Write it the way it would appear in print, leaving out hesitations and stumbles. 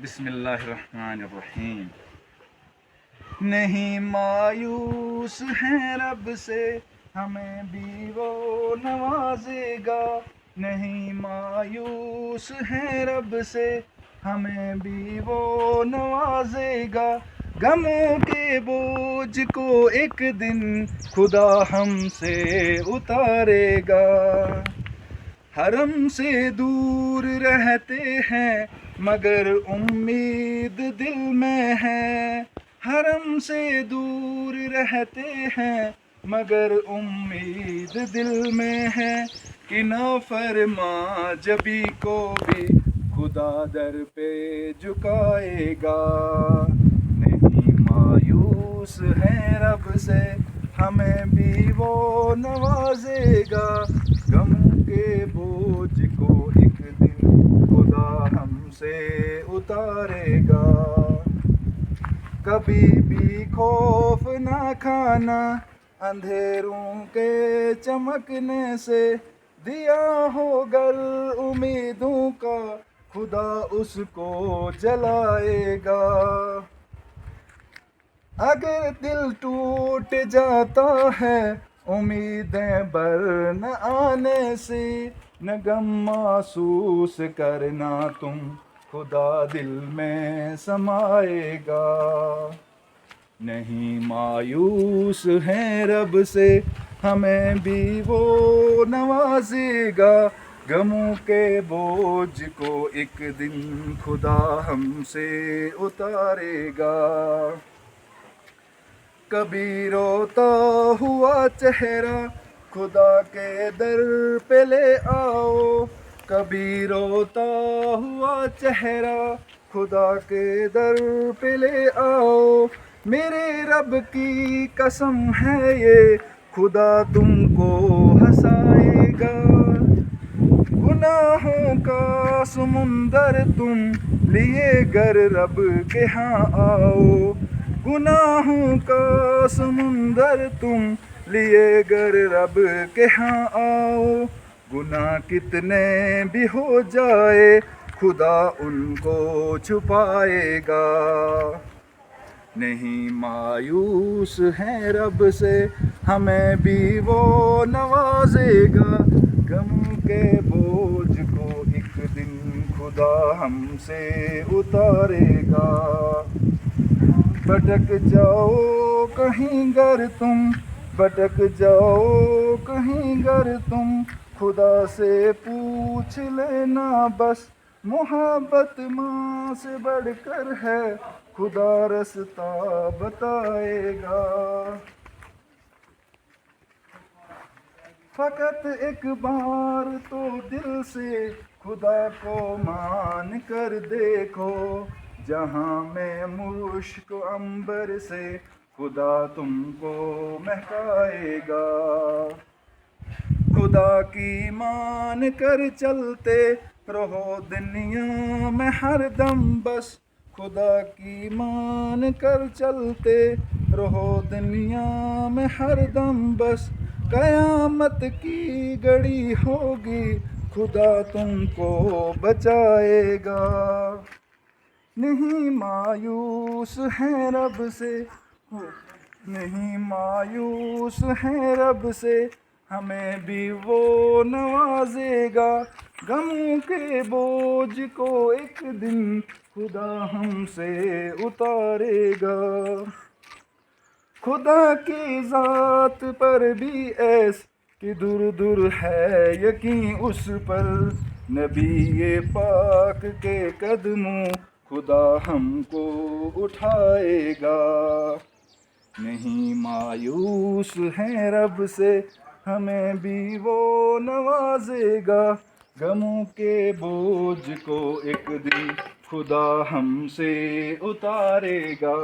بسم اللہ الرحمن الرحیم۔ نہیں مایوس ہیں رب سے ہمیں بھی وہ نوازے گا، نہیں مایوس ہیں رب سے ہمیں بھی وہ نوازے گا، غموں کے بوجھ کو ایک دن خدا ہم سے اتارے گا۔ حرم سے دور رہتے ہیں مگر امید دل میں ہے، حرم سے دور رہتے ہیں مگر امید دل میں ہے، کہ نافرما جبی کو بھی خدا در پہ جھکائے گا۔ نہیں مایوس ہیں رب سے ہمیں بھی وہ نوازے گا، غم کے بوجھ کو ایک دن خدا ہم سے اتارے گا۔ کبھی بھی خوف نہ کھانا اندھیروں کے چمکنے سے، دیا ہو گر امیدوں کا خدا اس کو جلائے گا۔ اگر دل ٹوٹ جاتا ہے امیدیں بر نہ آنے سے، نہ غم محسوس کرنا تم خدا دل میں سمائے گا۔ نہیں مایوس ہیں رب سے ہمیں بھی وہ نوازے گا، غموں کے بوجھ کو ایک دن خدا ہم سے اتارے گا۔ کبھی روتا ہوا چہرہ خدا کے در پہ لے آؤ، کبھی روتا ہوا چہرہ خدا کے در پہ لے آؤ، میرے رب کی قسم ہے یہ خدا تم کو ہنسائے گا۔ گناہوں کا سمندر تم لیے گر رب کے ہاں آؤ، گناہوں کا سمندر تم لیے گر رب کے ہاں آؤ، گناہ کتنے بھی ہو جائے خدا ان کو چھپائے گا۔ نہیں مایوس ہیں رب سے ہمیں بھی وہ نوازے گا، غم کے بوجھ کو ایک دن خدا ہم سے اتارے گا۔ بھٹک جاؤ کہیں گر تم، بھٹک جاؤ کہیں گر تم، خدا سے پوچھ لینا بس، محبت ماں سے بڑھ کر ہے خدا رستہ بتائے گا۔ فقط ایک بار تو دل سے خدا کو مان کر دیکھو، جہاں میں مشک عنبر سے خدا تم کو مہکائے گا۔ خدا کی مان کر چلتے رہو دنیا میں ہر دم بس، خدا کی مان کر چلتے رہو دنیا میں ہر دم بس، قیامت کی گھڑی ہوگی خدا تم کو بچائے گا۔ نہیں مایوس ہیں رب سے، نہیں مایوس ہیں رب سے ہمیں بھی وہ نوازے گا، غموں کے بوجھ کو ایک دن خدا ہم سے اتارے گا۔ خدا کی ذات پر بھی ایس کہ دور دور ہے یقین اس پر، نبی پاک کے قدموں خدا ہم کو اٹھائے گا۔ نہیں مایوس ہیں رب سے ہمیں بھی وہ نوازے گا، غموں کے بوجھ کو ایک دن خدا ہم سے اتارے گا۔